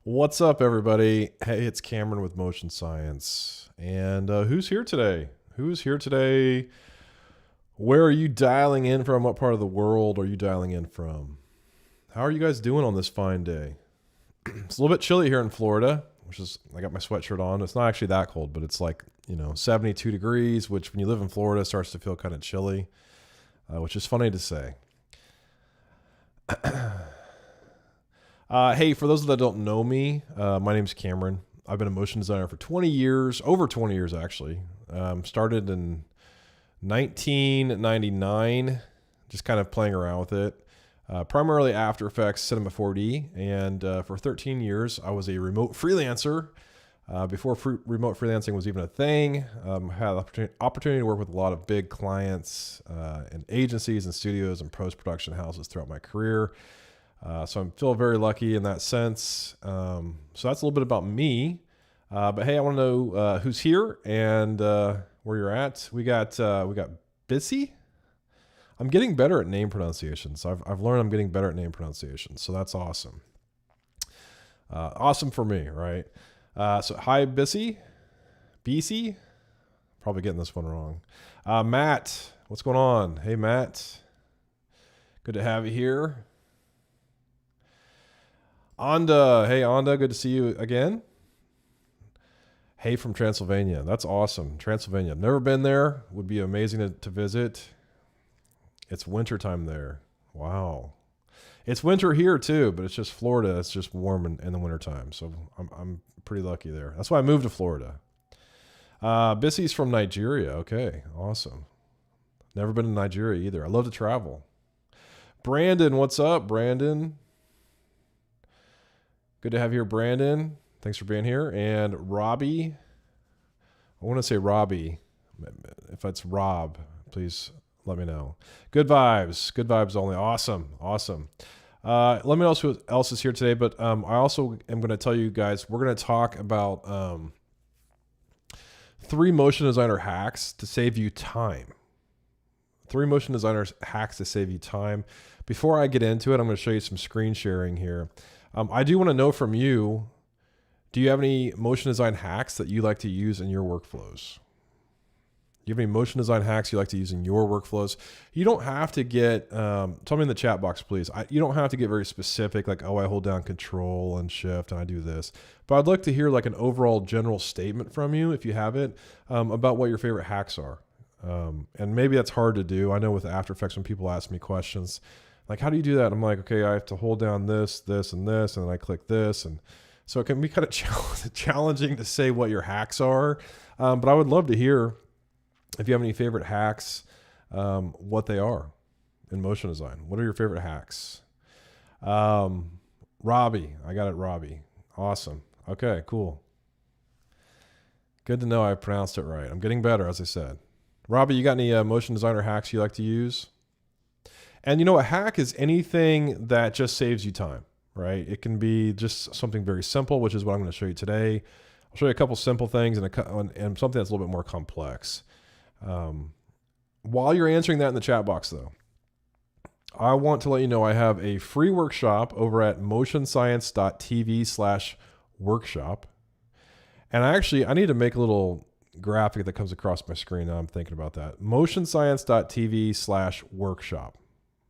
What's up, everybody? Hey, it's Cameron with Motion Science. And who's here today? Who's here today? Where are you dialing in from? What part of the world are you dialing in from? How are you guys doing on this fine day? It's a little bit chilly here in Florida, I got my sweatshirt on. It's not actually that cold, but it's like, 72 degrees, which when you live in Florida starts to feel kind of chilly, which is funny to say. Hey, for those that don't know me, my name's Cameron. I've been a motion designer for 20 years, over 20 years actually. Started in 1999, just kind of playing around with it. Primarily After Effects, Cinema 4D, and for 13 years I was a remote freelancer. Before remote freelancing was even a thing, had the opportunity to work with a lot of big clients and agencies and studios and post-production houses throughout my career. So I feel very lucky in that sense. So that's a little bit about me. But hey, I want to know who's here and where you're at. We got Bissy. I'm getting better at name pronunciations. I've learned I'm getting better at name pronunciations. So that's awesome. Awesome for me, right? So hi, Bissy. BC. Probably getting this one wrong. Matt, what's going on? Hey, Matt. Good to have you here. Anda, hey Anda, good to see you again. Hey from Transylvania, that's awesome. Transylvania, I've never been there. Would be amazing to visit. It's wintertime there. Wow. It's winter here too, but it's just Florida. It's just warm in the wintertime, so I'm pretty lucky there. That's why I moved to Florida. Bissy's from Nigeria. Okay, awesome. Never been to Nigeria either. I love to travel. Brandon, what's up, Brandon? Good to have you here, Brandon. Thanks for being here. And Robbie. I want to say Robbie. If it's Rob, please let me know. Good vibes. Good vibes only. Awesome. Awesome. Let me know who else is here today. But I also am going to tell you guys, we're going to talk about 3 motion designer hacks to save you time. 3 motion designers hacks to save you time. Before I get into it, I'm going to show you some screen sharing here. I do want to know from you, do you have any motion design hacks that you like to use in your workflows? Do you have any motion design hacks you like to use in your workflows? You don't have to get, tell me in the chat box, please. You don't have to get very specific, like, oh, I hold down Control and Shift and I do this. But I'd like to hear like an overall general statement from you, if you have it, about what your favorite hacks are. And maybe that's hard to do. I know with After Effects, when people ask me questions, like, how do you do that? I'm like, okay, I have to hold down this, this, and this, and then I click this. And so it can be kind of challenging to say what your hacks are. But I would love to hear if you have any favorite hacks, what they are in motion design. What are your favorite hacks? Robbie, I got it, Robbie. Awesome. Okay, cool. Good to know I pronounced it right. I'm getting better, as I said. Robbie, you got any motion designer hacks you like to use? And a hack is anything that just saves you time, right? It can be just something very simple, which is what I'm going to show you today. I'll show you a couple simple things and something that's a little bit more complex. While you're answering that in the chat box, though, I want to let you know I have a free workshop over at motionscience.tv/workshop. And I need to make a little graphic that comes across my screen. Now I'm thinking about that. motionscience.tv/workshop.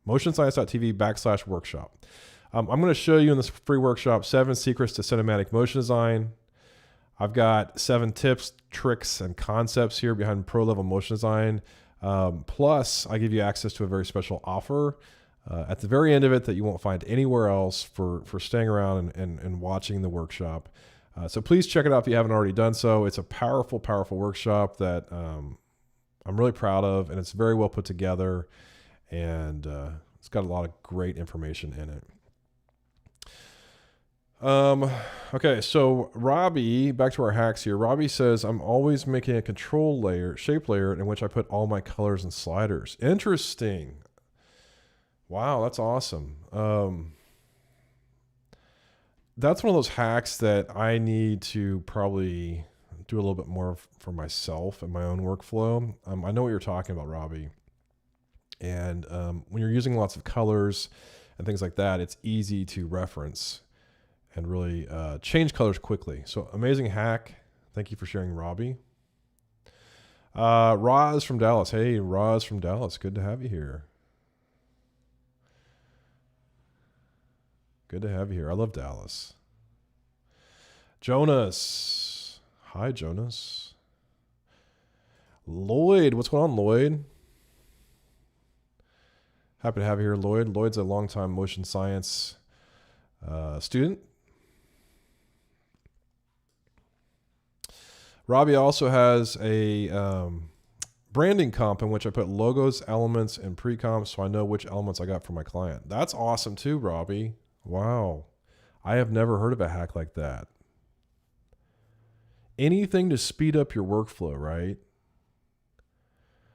motionscience.tv/workshop. I'm going to show you in this free workshop 7 secrets to cinematic motion design. I've got 7 tips, tricks, and concepts here behind pro-level motion design. Plus, I give you access to a very special offer at the very end of it that you won't find anywhere else for staying around and watching the workshop. So please check it out if you haven't already done so. It's a powerful, powerful workshop that I'm really proud of, and it's very well put together. And it's got a lot of great information in it. Okay, so Robbie, back to our hacks here. Robbie says, I'm always making a control layer, shape layer, in which I put all my colors and sliders. Interesting. Wow, that's awesome. That's one of those hacks that I need to probably do a little bit more for myself and my own workflow. I know what you're talking about, Robbie. And when you're using lots of colors and things like that, it's easy to reference. and really change colors quickly. So amazing hack. Thank you for sharing, Robbie. Roz from Dallas. Hey, Roz from Dallas. Good to have you here. Good to have you here. I love Dallas. Jonas. Hi, Jonas. Lloyd. What's going on, Lloyd? Happy to have you here, Lloyd. Lloyd's a longtime motion science student. Robbie also has a branding comp in which I put logos, elements, and pre-comps so I know which elements I got from my client. That's awesome too, Robbie. Wow. I have never heard of a hack like that. Anything to speed up your workflow, right?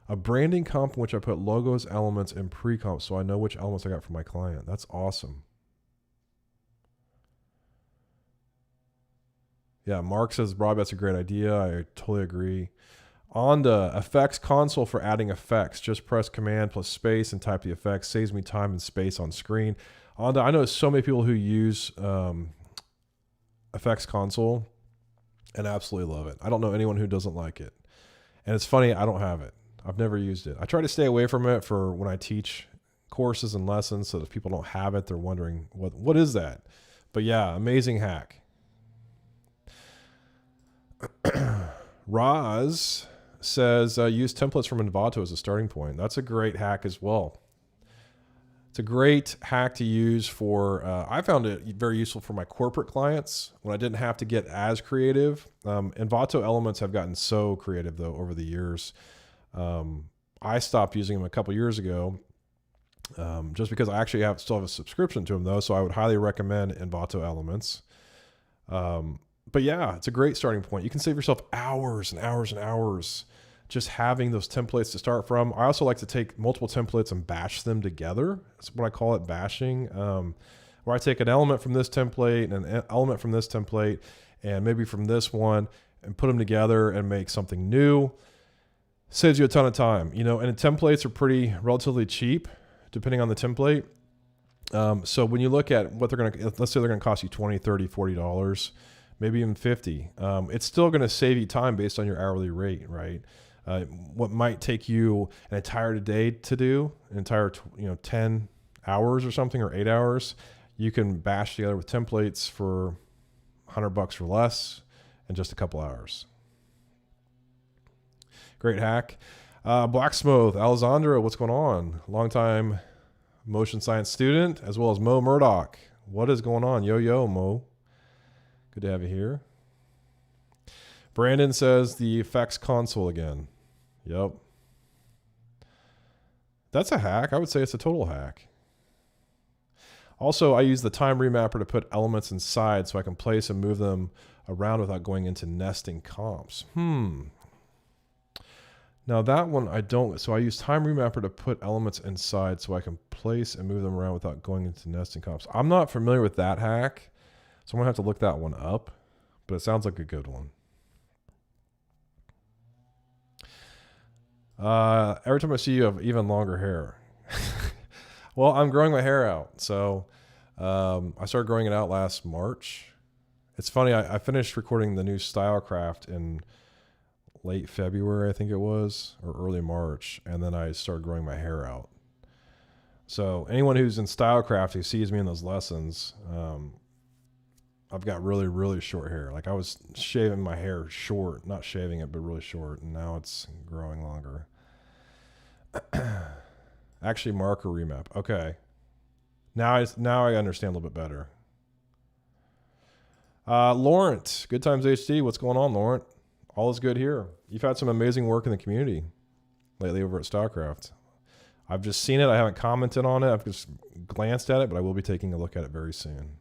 A branding comp in which I put logos, elements, and pre-comps so I know which elements I got from my client. That's awesome. Yeah, Mark says, Rob, that's a great idea. I totally agree. On the effects console for adding effects, just press command plus space and type the effects. Saves me time and space on screen. On the, I know so many people who use effects console and absolutely love it. I don't know anyone who doesn't like it. And it's funny, I don't have it. I've never used it. I try to stay away from it for when I teach courses and lessons so that if people don't have it, they're wondering, what is that? But yeah, amazing hack. Roz says, use templates from Envato as a starting point. That's a great hack as well. It's a great hack to use for, I found it very useful for my corporate clients when I didn't have to get as creative. Envato elements have gotten so creative though over the years. I stopped using them a couple years ago just because I actually still have a subscription to them though. So I would highly recommend Envato elements. But yeah, it's a great starting point. You can save yourself hours and hours and hours just having those templates to start from. I also like to take multiple templates and bash them together. That's what I call it, bashing, where I take an element from this template and an element from this template and maybe from this one and put them together and make something new. Saves you a ton of time, you know, and the templates are relatively cheap depending on the template. So when you look at what they're going to, let's say they're going to cost you $20, $30, $40, maybe even $50. It's still going to save you time based on your hourly rate, right? What might take you an entire day to do, an entire 10 hours or something, or 8 hours, you can bash together with templates for $100 or less in just a couple hours. Great hack. Blacksmith, Alessandra, what's going on? Longtime motion science student, as well as Mo Murdoch. What is going on? Yo, Mo. Good to have you here. Brandon says the effects console again. Yep. That's a hack. I would say it's a total hack. Also, I use the time remapper to put elements inside so I can place and move them around without going into nesting comps. Now that one I don't. So I use time remapper to put elements inside so I can place and move them around without going into nesting comps. I'm not familiar with that hack, so I'm going to have to look that one up, but it sounds like a good one. Every time I see you have even longer hair. Well, I'm growing my hair out. So I started growing it out last March. It's funny, I finished recording the new Stylecraft in late February, I think it was, or early March, and then I started growing my hair out. So anyone who's in Stylecraft who sees me in those lessons, I've got really, really short hair. Like I was shaving my hair short, not shaving it, but really short, and now it's growing longer. Actually, marker remap. Okay. Now I understand a little bit better. Laurent, Good Times HD. What's going on, Laurent? All is good here. You've had some amazing work in the community lately over at Stylecraft. I've just seen it. I haven't commented on it. I've just glanced at it, but I will be taking a look at it very soon.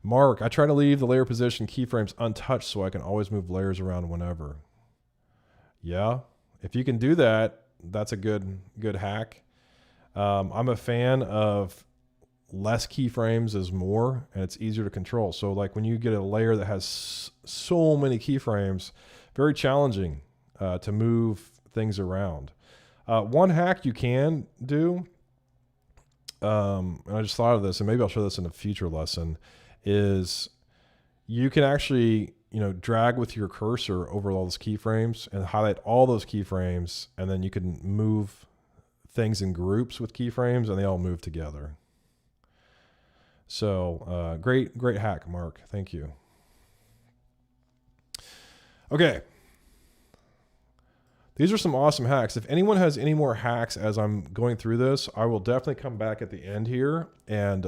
Mark, I try to leave the layer position keyframes untouched so I can always move layers around whenever. Yeah, if you can do that, that's a good hack. I'm a fan of less keyframes is more, and it's easier to control. So like when you get a layer that has so many keyframes, very challenging to move things around. One hack you can do, and I just thought of this, and maybe I'll show this in a future lesson, is you can actually, drag with your cursor over all those keyframes and highlight all those keyframes, and then you can move things in groups with keyframes and they all move together. So great hack, Mark. Thank you. Okay. These are some awesome hacks. If anyone has any more hacks as I'm going through this, I will definitely come back at the end here and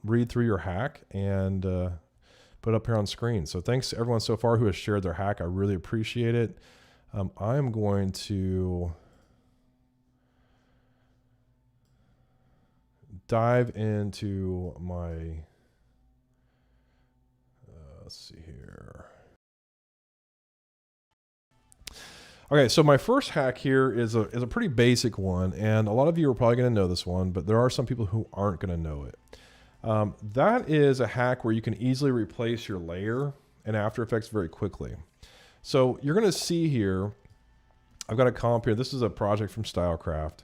read through your hack and put it up here on screen. So thanks to everyone so far who has shared their hack. I really appreciate it. I'm going to dive into my, let's see here. Okay, so my first hack here is a pretty basic one, and a lot of you are probably going to know this one, but there are some people who aren't going to know it. That is a hack where you can easily replace your layer in After Effects very quickly. So you're going to see here, I've got a comp here. This is a project from Stylecraft.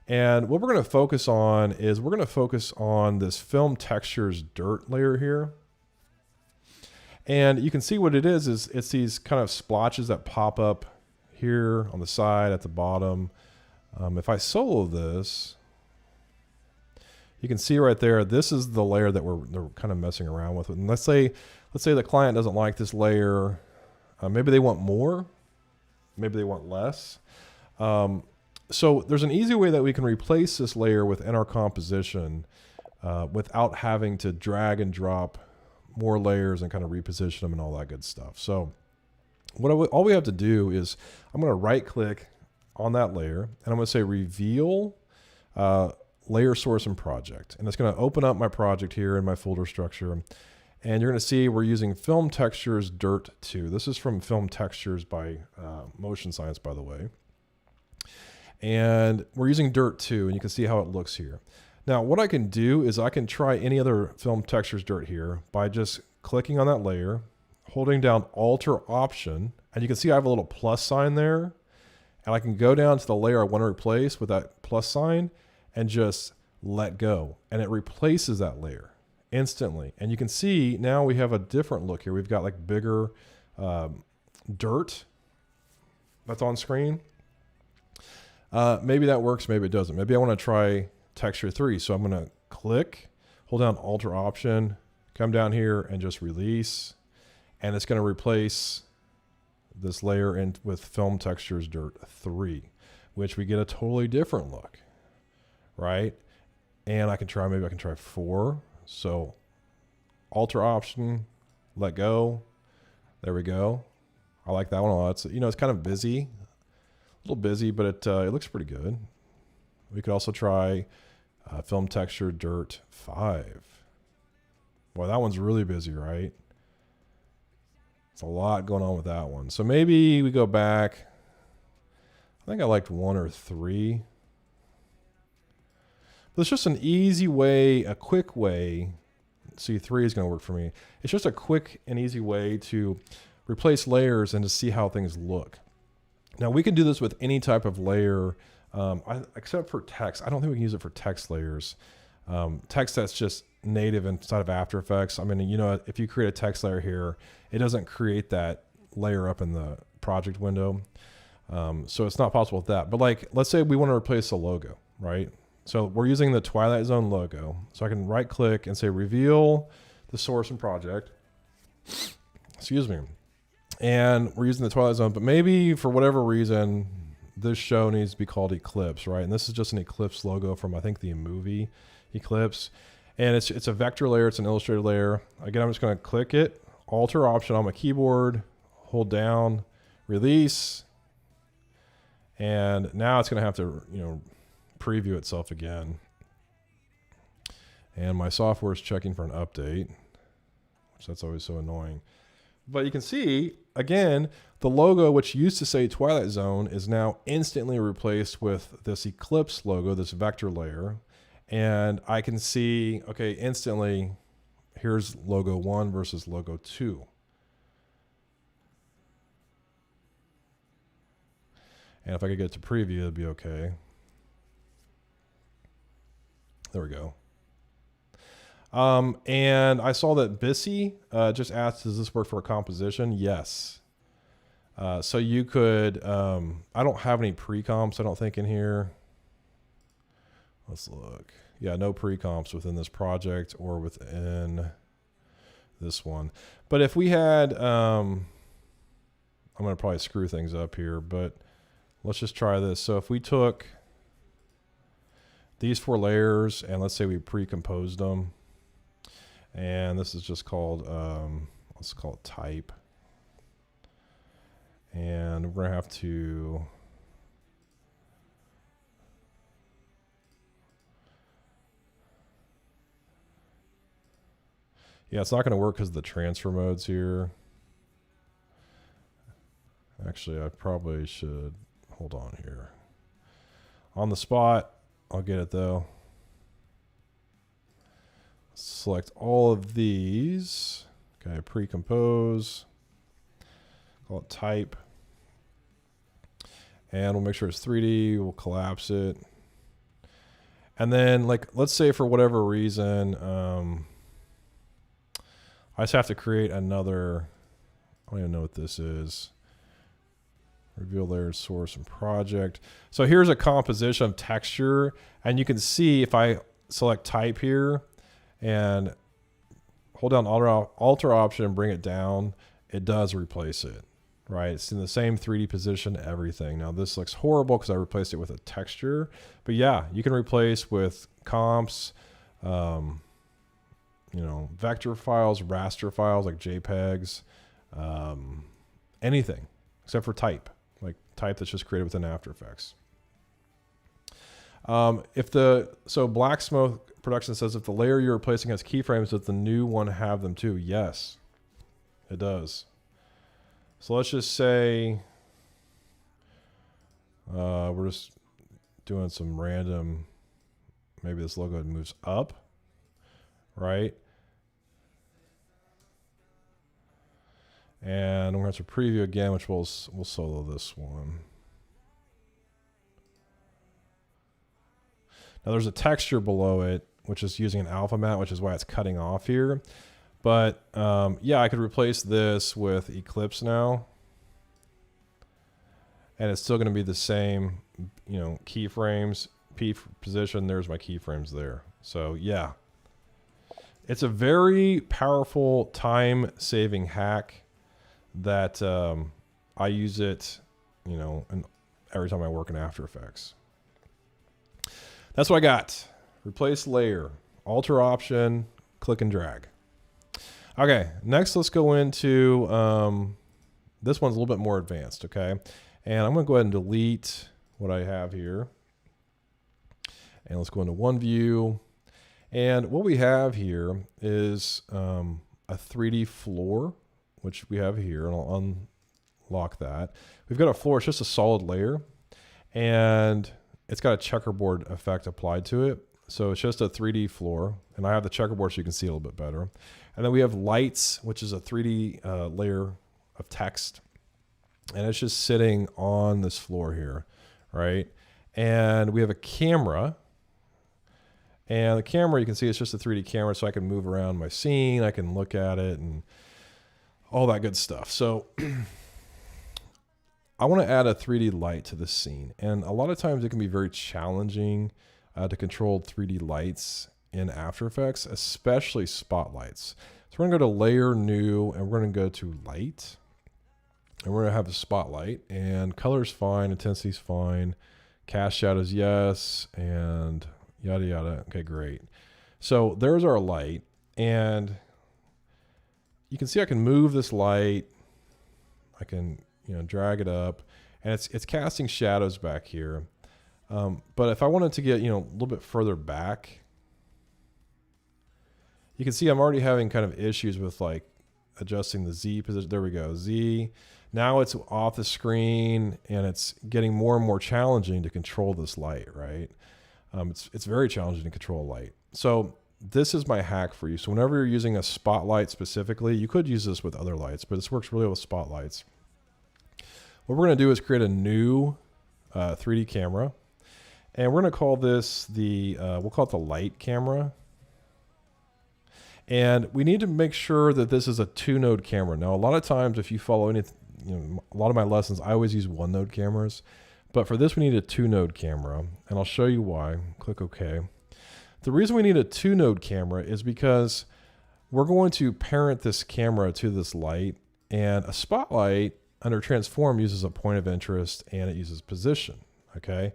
And what we're going to focus on is we're going to focus on this film textures dirt layer here. And you can see what it is it's these kind of splotches that pop up here on the side, at the bottom. If I solo this, you can see right there, this is the layer that they're kind of messing around with. And let's say the client doesn't like this layer. Maybe they want more, maybe they want less. So there's an easy way that we can replace this layer within our composition without having to drag and drop more layers and kind of reposition them and all that good stuff. So all we have to do is I'm going to right click on that layer and I'm going to say reveal layer source and project. And it's going to open up my project here in my folder structure. And you're going to see we're using Film Textures Dirt 2. This is from Film Textures by Motion Science, by the way. And we're using Dirt 2, and you can see how it looks here. Now, what I can do is I can try any other Film Textures Dirt here by just clicking on that layer, holding down Alter Option, and you can see I have a little plus sign there, and I can go down to the layer I want to replace with that plus sign and just let go, and it replaces that layer instantly. And you can see now we have a different look here. We've got like bigger dirt that's on screen. Maybe that works, maybe it doesn't. Maybe I want to try texture 3. So I'm going to click, hold down Alter Option, come down here and just release. And it's going to replace this layer with Film Textures Dirt 3, which we get a totally different look, right? And maybe I can try 4. So Alter Option, let go. There we go. I like that one a lot. It's kind of busy. A little busy, but it looks pretty good. We could also try Film Texture Dirt 5. Boy, that one's really busy, right? It's a lot going on with that one. So maybe we go back. I think I liked 1 or 3. But it's just an easy way, a quick way. See, 3 is going to work for me. It's just a quick and easy way to replace layers and to see how things look. Now we can do this with any type of layer, except for text. I don't think we can use it for text layers. Text that's just native inside of After Effects. I mean, if you create a text layer here, it doesn't create that layer up in the project window. So it's not possible with that. But like, let's say we want to replace a logo, right? So we're using the Twilight Zone logo. So I can right click and say reveal the source and project. Excuse me. And we're using the Twilight Zone, but maybe for whatever reason, this show needs to be called Eclipse, right? And this is just an Eclipse logo from, I think, the movie Eclipse. And it's a vector layer, it's an illustrated layer. Again, I'm just going to click it, Alter Option on my keyboard, hold down, release. And now it's going to have to, preview itself again. And my software is checking for an update, which that's always so annoying. But you can see, again, the logo, which used to say Twilight Zone, is now instantly replaced with this Eclipse logo, this vector layer. And I can see, okay, instantly, here's logo 1 versus logo 2. And if I could get to preview, it'd be okay. There we go. And I saw that Bissy just asked, does this work for a composition? Yes. So you could, I don't have any pre-comps, I don't think, in here. Let's look. Yeah, no pre-comps within this project or within this one. But if we had, I'm going to probably screw things up here, but let's just try this. So if we took these 4 layers and let's say we pre-composed them, and this is just called, let's call it type. And we're going to have to, yeah, it's not going to work because of the transfer modes here. Actually, I probably should, hold on here. On the spot, I'll get it though. Select all of these. Okay, pre-compose. Call it type. And we'll make sure it's 3D. We'll collapse it. And then, like, let's say for whatever reason, I just have to create another, I don't even know what this is. Reveal layer, source, and project. So here's a composition of texture. And you can see if I select type here and hold down Alt option and bring it down, it does replace it, right? It's in the same 3D position, everything. Now this looks horrible because I replaced it with a texture, but yeah, you can replace with comps, you know, vector files, raster files like JPEGs, anything except for type, like type that's just created within After Effects. So Black Smoke Production says if the layer you're replacing has keyframes, does the new one have them too? Yes, it does. So let's just say we're just doing some random, maybe this logo moves up, right? And we're going to have to preview again, which we'll solo this one. Now there's a texture below it, which is using an alpha matte, which is why it's cutting off here. But yeah, I could replace this with Eclipse now. And it's still going to be the same, you know, keyframes, P position, there's my keyframes there. So yeah, it's a very powerful time-saving hack that I use it, you know, and every time I work in After Effects. That's what I got. Replace layer, Alter option, click and drag. Okay, next let's go into, this one's a little bit more advanced, okay? And I'm going to go ahead and delete what I have here. And let's go into one view. And what we have here is a 3D floor, which we have here, and I'll unlock that. We've got a floor, it's just a solid layer, and it's got a checkerboard effect applied to it. So it's just a 3D floor, and I have the checkerboard so you can see it a little bit better. And then we have lights, which is a 3D layer of text, and it's just sitting on this floor here, right? And we have a camera, and the camera, you can see it's just a 3D camera, so I can move around my scene, I can look at it, and all that good stuff. So I want to add a 3D light to this scene, and a lot of times it can be very challenging to control 3D lights in After Effects, especially spotlights. So we're going to go to Layer, New, and we're going to go to Light, and we're going to have a spotlight, and color's fine, intensity's fine, cast shadows yes, and yada yada. Okay, great. So there's our light, and you can see I can move this light. I can, you know, drag it up, and it's casting shadows back here. But if I wanted to get, you know, a little bit further back, you can see I'm already having kind of issues with like adjusting the Z position. There we go, Z. Now it's off the screen, and it's getting more and more challenging to control this light, right? It's very challenging to control light. So this is my hack for you. So whenever you're using a spotlight specifically, you could use this with other lights, but this works really well with spotlights. What we're going to do is create a new 3D camera, and we're going to call this the, we'll call it the light camera. And we need to make sure that this is a 2-node camera. Now, a lot of times if you follow a lot of my lessons, I always use 1-node cameras. But for this, we need a 2-node camera, and I'll show you why. Click OK. The reason we need a 2-node camera is because we're going to parent this camera to this light, and a spotlight under transform uses a point of interest and it uses position, okay?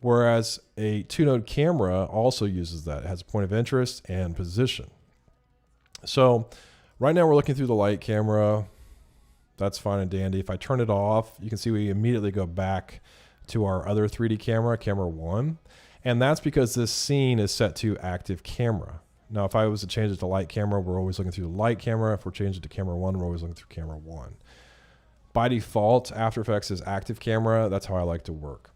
Whereas a 2-node camera also uses that. It has a point of interest and position. So right now we're looking through the light camera. That's fine and dandy. If I turn it off, you can see we immediately go back to our other 3D camera, camera 1. And that's because this scene is set to active camera. Now, if I was to change it to light camera, we're always looking through the light camera. If we're changing it to camera 1, we're always looking through camera 1. By default, After Effects is active camera. That's how I like to work.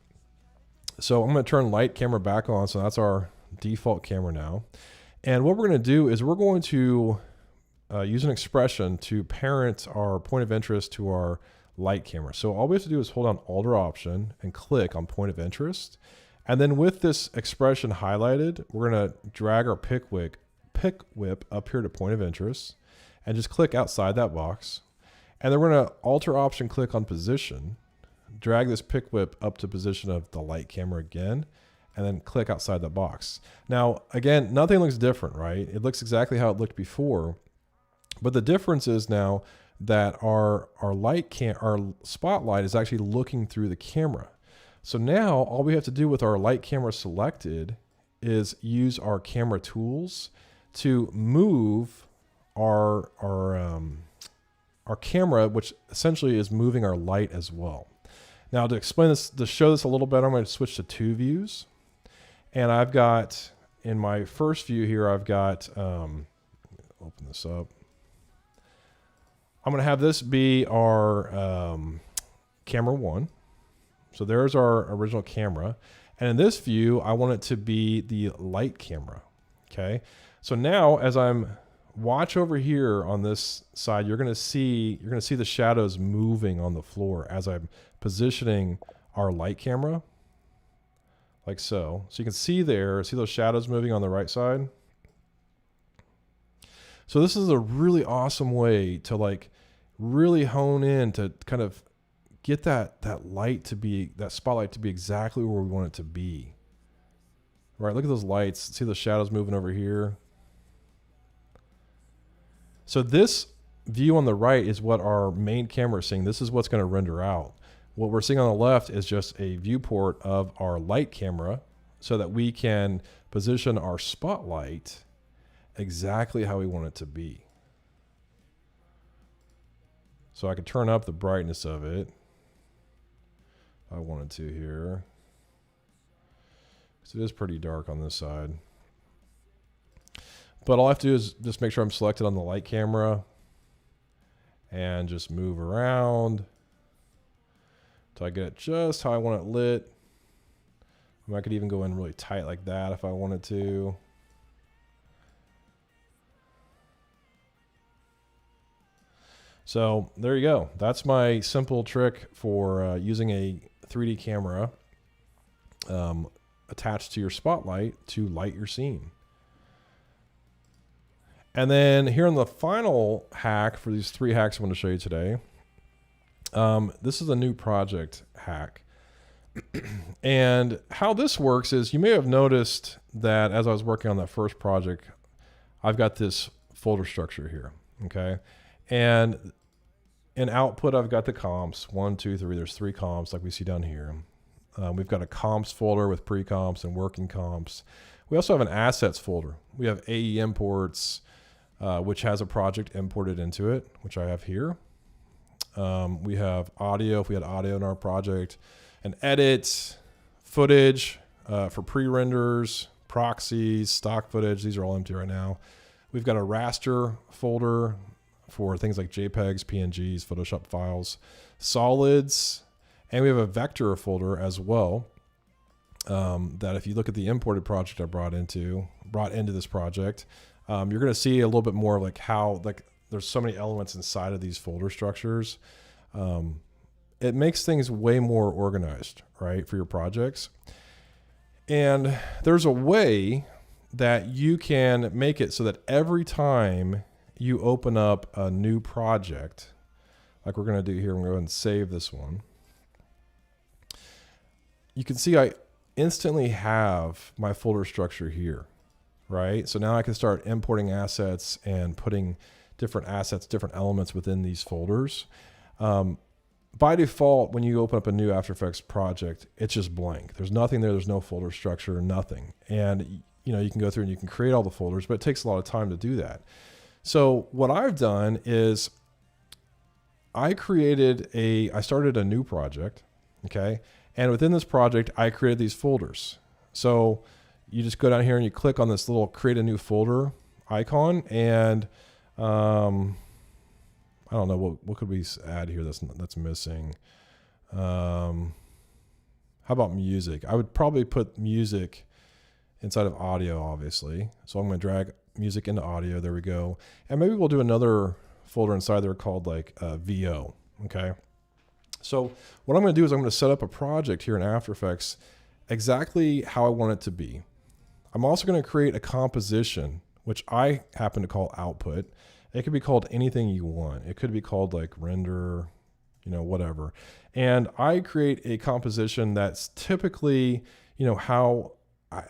So I'm going to turn light camera back on. So that's our default camera now. And what we're going to do is we're going to use an expression to parent our point of interest to our light camera. So all we have to do is hold down Alt or Option and click on point of interest. And then with this expression highlighted, we're going to drag our pick whip up here to point of interest and just click outside that box. And then we're going to Alt or Option click on position, drag this pick whip up to position of the light camera again, and then click outside that box. Now, again, nothing looks different, right? It looks exactly how it looked before. But the difference is now that our spotlight is actually looking through the camera. So now all we have to do with our light camera selected is use our camera tools to move our camera, which essentially is moving our light as well. Now to explain this, to show this a little better, I'm going to switch to 2 views. And I've got, in my first view here, I've got, open this up. I'm going to have this be our camera 1. So there's our original camera. And in this view, I want it to be the light camera. Okay. So now as I'm watch over here on this side, you're going to see the shadows moving on the floor as I'm positioning our light camera like so. So you can see those shadows moving on the right side. So this is a really awesome way to like really hone in to kind of get that spotlight to be exactly where we want it to be. Right, look at those lights. See the shadows moving over here. So this view on the right is what our main camera is seeing. This is what's going to render out. What we're seeing on the left is just a viewport of our light camera so that we can position our spotlight exactly how we want it to be. So I could turn up the brightness of it if I wanted to here. So it is pretty dark on this side. But all I have to do is just make sure I'm selected on the light camera and just move around until I get it just how I want it lit. I could even go in really tight like that if I wanted to. So there you go. That's my simple trick for using a 3D camera attached to your spotlight to light your scene. And then here in the final hack for these 3 hacks I want to show you today, this is a new project hack. And how this works is you may have noticed that as I was working on that first project, I've got this folder structure here, okay? And in output, I've got the comps, 1, 2, 3, there's 3 comps like we see down here. We've got a comps folder with pre-comps and working comps. We also have an assets folder. We have AE imports, which has a project imported into it, which I have here. We have audio, if we had audio in our project, and edit, footage for pre-renders, proxies, stock footage. These are all empty right now. We've got a raster folder for things like JPEGs, PNGs, Photoshop files, solids, and we have a vector folder as well. That if you look at the imported project I brought into this project, you're going to see a little bit more of like how there's so many elements inside of these folder structures. It makes things way more organized, right, for your projects. And there's a way that you can make it so that every time you open up a new project, like we're going to do here, I'm going to go ahead and save this one. You can see I instantly have my folder structure here, right? So now I can start importing assets and putting different assets, different elements within these folders. By default, when you open up a new After Effects project, it's just blank. There's nothing there. There's no folder structure, nothing. And you know, you can go through and you can create all the folders, but it takes a lot of time to do that. So what I've done is I started a new project, okay? And within this project, I created these folders. So you just go down here and you click on this little create a new folder icon, and I don't know, what could we add here that's missing? How about music? I would probably put music inside of audio, obviously. So I'm going to drag music into audio. There we go. And maybe we'll do another folder inside there called like VO. Okay. So what I'm going to do is I'm going to set up a project here in After Effects exactly how I want it to be. I'm also going to create a composition, which I happen to call output. It could be called anything you want. It could be called like render, you know, whatever. And I create a composition that's typically, you know, how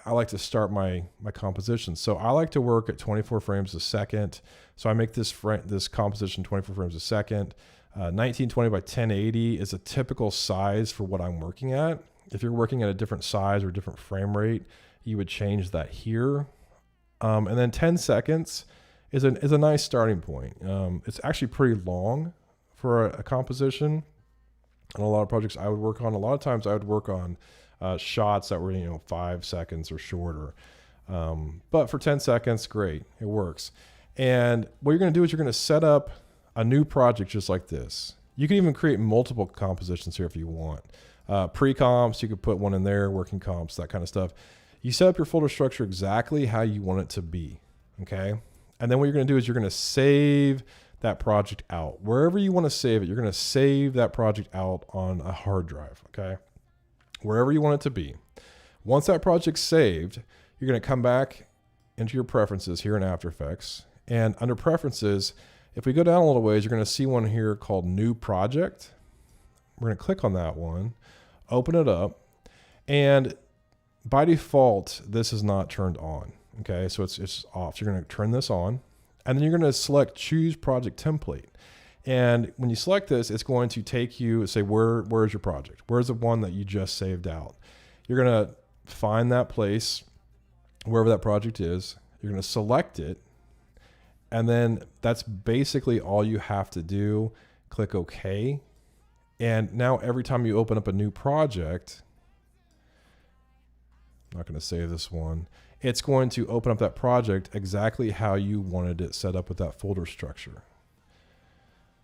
I like to start my composition. So I like to work at 24 frames a second. So I make this composition 24 frames a second. 1920 by 1080 is a typical size for what I'm working at. If you're working at a different size or different frame rate, you would change that here. And then 10 seconds is a nice starting point. It's actually pretty long for a composition. On a lot of projects I would work on, a lot of times I would work on shots that were, you know, 5 seconds or shorter. But for 10 seconds, great, it works. And what you're going to do is you're going to set up a new project just like this. You can even create multiple compositions here if you want. Pre-comps, you could put one in there, working comps, that kind of stuff. You set up your folder structure exactly how you want it to be, okay? And then what you're going to do is you're going to save that project out. Wherever you want to save it, you're going to save that project out on a hard drive, okay? Wherever you want it to be. Once that project's saved, you're going to come back into your preferences here in After Effects. And under preferences, if we go down a little ways, you're going to see one here called New Project. We're going to click on that one, open it up, and by default, this is not turned on. Okay, so it's off. So you're going to turn this on, and then you're going to select Choose Project Template. And when you select this, it's going to take you, say, where's your project? Where's the one that you just saved out? You're going to find that place, wherever that project is. You're going to select it, and then that's basically all you have to do. Click OK. And now every time you open up a new project, I'm not going to save this one, it's going to open up that project exactly how you wanted it set up with that folder structure.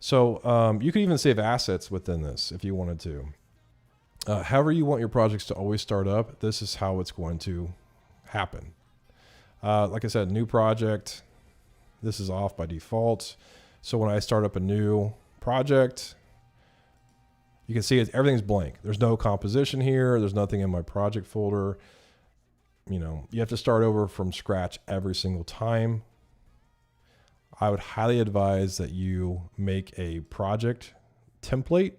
So you could even save assets within this if you wanted to. However you want your projects to always start up, this is how it's going to happen. Like I said, new project, this is off by default. So when I start up a new project, you can see everything's blank. There's no composition here. There's nothing in my project folder. You know, you have to start over from scratch every single time. I would highly advise that you make a project template.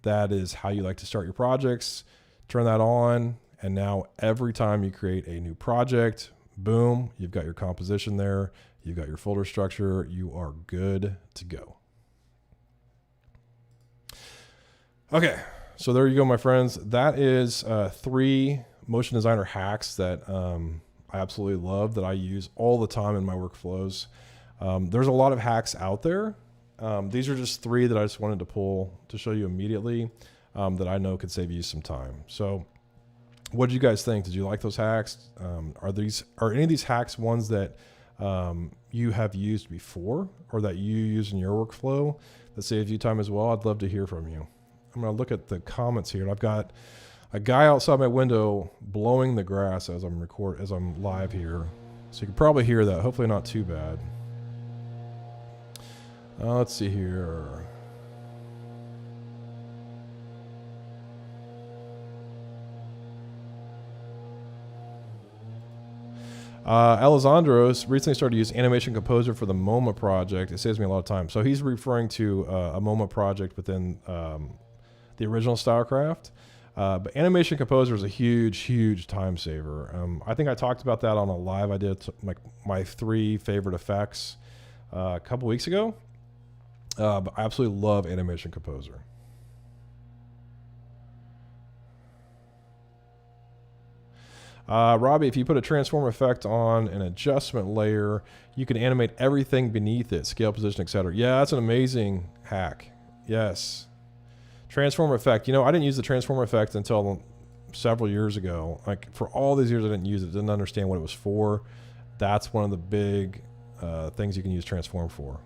That is how you like to start your projects. Turn that on, and now every time you create a new project, boom, you've got your composition there. You've got your folder structure. You are good to go. Okay, so there you go, my friends. That is 3 motion designer hacks that I absolutely love, that I use all the time in my workflows. There's a lot of hacks out there. These are just 3 that I just wanted to pull to show you immediately that I know could save you some time. So what did you guys think? Did you like those hacks? Are any of these hacks ones that you have used before or that you use in your workflow that saves you time as well? I'd love to hear from you. I'm going to look at the comments here, and I've got a guy outside my window blowing the grass as I'm live here. So you can probably hear that. Hopefully not too bad. Let's see here. Alessandro's recently started to use Animation Composer for the MoMA project. It saves me a lot of time. So he's referring to a MoMA project within the original Stylecraft. But Animation Composer is a huge, huge time saver. I think I talked about that on a live I did, like my 3 favorite effects a couple weeks ago. But I absolutely love Animation Composer. Robbie, if you put a transform effect on an adjustment layer, you can animate everything beneath it, scale, position, etc. Yeah, that's an amazing hack. Yes. Transform effect. You know, I didn't use the transform effect until several years ago. Like for all these years I didn't use it, didn't understand what it was for. That's one of the big things you can use transform for.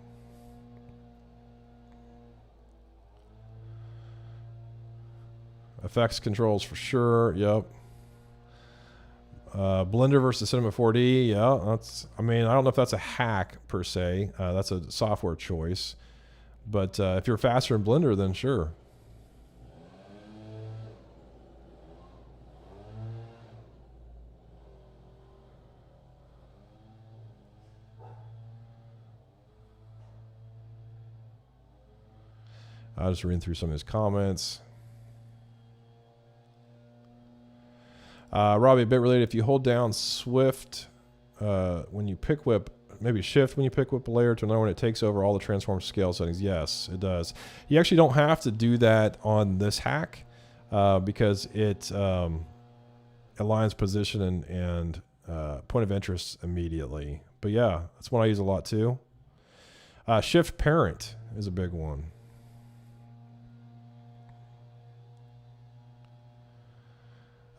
Effects controls for sure. Yep. Blender versus Cinema 4D. Yeah, that's. I mean, I don't know if that's a hack per se. That's a software choice. But if you're faster in Blender, then sure. I'll just read through some of his comments. Robbie, a bit related. If you hold down Swift when you pick whip, maybe Shift when you pick whip a layer to know when it takes over all the transform scale settings. Yes, it does. You actually don't have to do that on this hack because it aligns position and point of interest immediately. But yeah, that's one I use a lot too. Shift parent is a big one.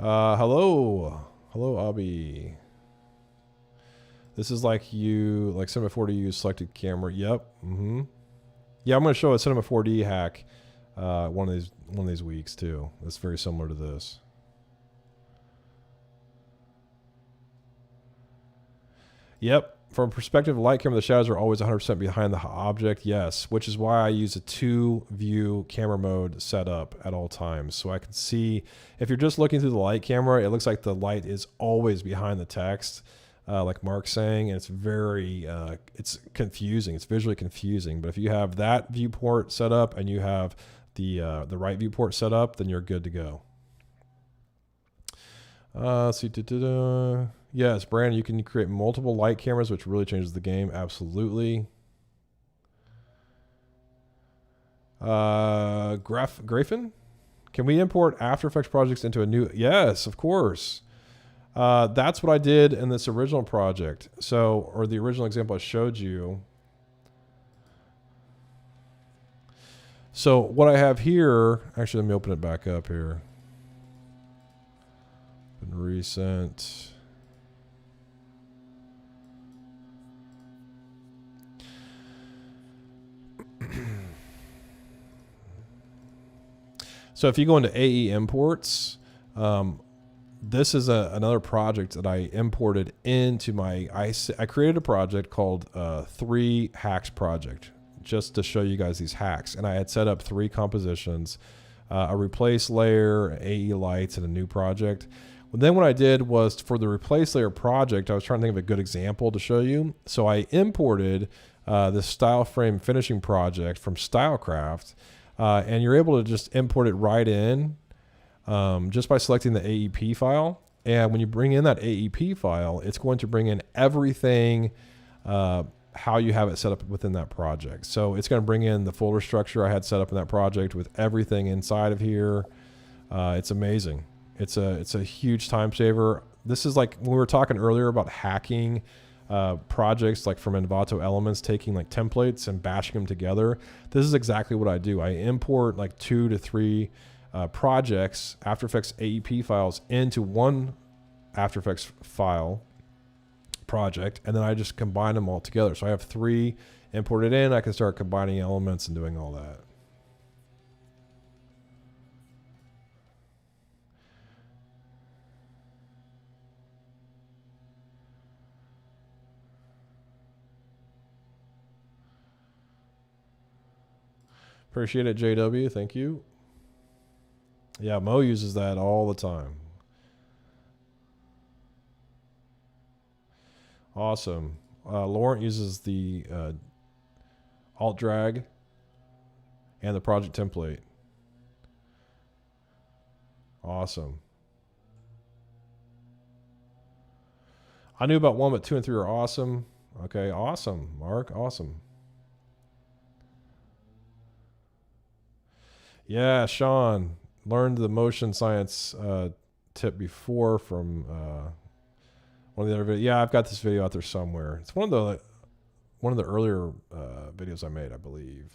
Hello, Abby. This is like Cinema 4D use selected camera. Yep. Yeah, I'm going to show a Cinema 4D hack one of these weeks too. That's very similar to this. Yep. From a perspective of light camera, the shadows are always 100% behind the object. Yes, which is why I use a 2-view camera mode setup at all times. So I can see, if you're just looking through the light camera, it looks like the light is always behind the text, like Mark's saying, and it's very, it's confusing. It's visually confusing. But if you have that viewport set up and you have the right viewport set up, then you're good to go. Let's see. Yes, Brandon, you can create multiple light cameras, which really changes the game. Absolutely. Grafen? Can we import After Effects projects into a new? Yes, of course. That's what I did in this original project. So, or the original example I showed you. So what I have here, actually, let me open it back up here. Open recent. So if you go into AE imports, this is another project that I imported into my, I created a project called 3 Hacks Project, just to show you guys these hacks. And I had set up 3 compositions, a replace layer, AE lights, and a new project. Well, then what I did was for the replace layer project, I was trying to think of a good example to show you. So I imported this style frame finishing project from Stylecraft, and you're able to just import it right in just by selecting the AEP file. And when you bring in that AEP file, it's going to bring in everything how you have it set up within that project. So it's going to bring in the folder structure I had set up in that project with everything inside of here. It's amazing. It's a huge time saver. This is like when we were talking earlier about hacking projects like from Envato Elements, taking like templates and bashing them together. This is exactly what I do. I import like 2 to 3 projects, After Effects AEP files, into one After Effects file project, and then I just combine them all together. So I have 3 imported in. I can start combining elements and doing all that. Appreciate it, JW. Thank you. Yeah, Mo uses that all the time. Awesome. Laurent uses the alt drag and the project template. Awesome. I knew about 1, but 2 and 3 are awesome. Okay, awesome, Mark. Awesome. Yeah, Sean learned the motion science tip before from one of the other videos. Yeah, I've got this video out there somewhere. It's one of the earlier videos I made, I believe.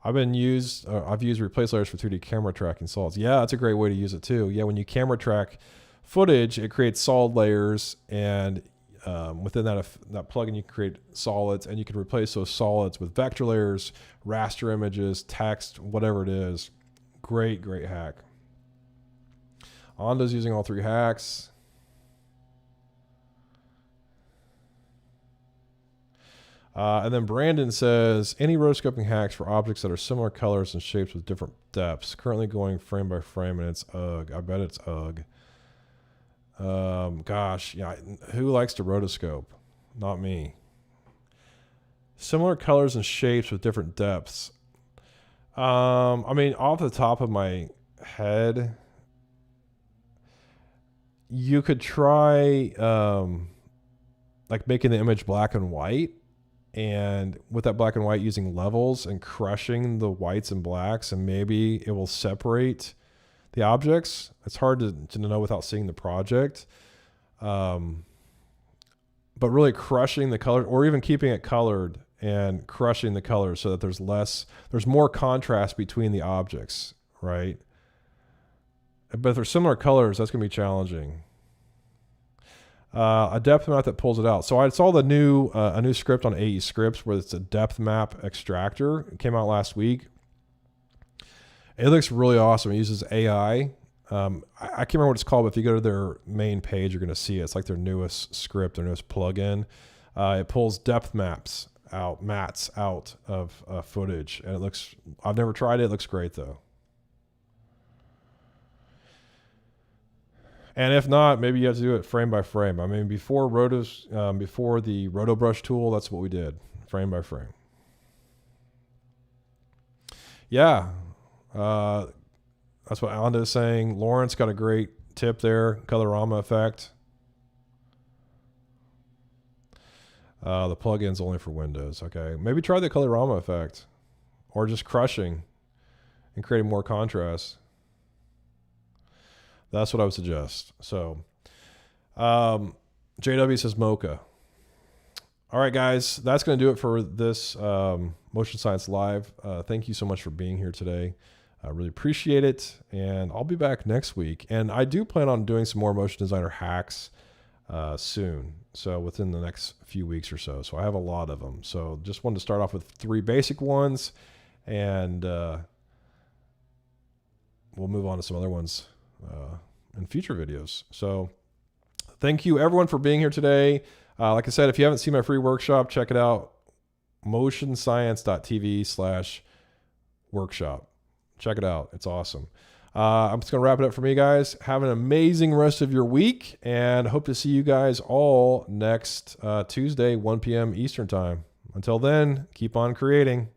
I've used replace layers for 2D camera tracking solids. Yeah, that's a great way to use it too. Yeah, when you camera track footage, it creates solid layers, and within that plugin, you can create solids, and you can replace those solids with vector layers, raster images, text, whatever it is. Great, great hack. Onda's using all 3 hacks. And then Brandon says, any rotoscoping hacks for objects that are similar colors and shapes with different depths? Currently going frame by frame, and it's ugh. I bet it's ugh. Gosh, yeah. Who likes to rotoscope? Not me. Similar colors and shapes with different depths. I mean, off the top of my head, you could try like making the image black and white, and with that black and white using levels and crushing the whites and blacks, and maybe it will separate the objects. It's hard to know without seeing the project. But really crushing the color, or even keeping it colored and crushing the colors so that there's more contrast between the objects, right? But if they're similar colors, that's going to be challenging. A depth map that pulls it out. So I saw a new script on AE Scripts where it's a depth map extractor. It came out last week. It looks really awesome. It uses AI. I can't remember what it's called, but if you go to their main page, you're going to see it. It's like their newest script, their newest plugin. It pulls depth mats out of footage, and it looks. I've never tried it. It looks great though. And if not, maybe you have to do it frame by frame. I mean, before the Roto Brush tool, that's what we did, frame by frame. Yeah, that's what Alanda is saying. Lawrence got a great tip there, Colorama effect. The plugin's only for Windows. Okay, maybe try the Colorama effect, or just crushing and creating more contrast. That's what I would suggest. So, JW says Mocha. All right, guys, that's going to do it for this Motion Science Live. Thank you so much for being here today. I really appreciate it, and I'll be back next week. And I do plan on doing some more Motion Designer hacks soon, so within the next few weeks or so. So I have a lot of them. So just wanted to start off with 3 basic ones, and we'll move on to some other ones in future videos. So thank you everyone for being here today. Like I said, if you haven't seen my free workshop, check it out. motionscience.tv/workshop. Check it out. It's awesome. I'm just going to wrap it up for me, guys. Have an amazing rest of your week, and hope to see you guys all next Tuesday, 1 p.m. Eastern time. Until then, keep on creating.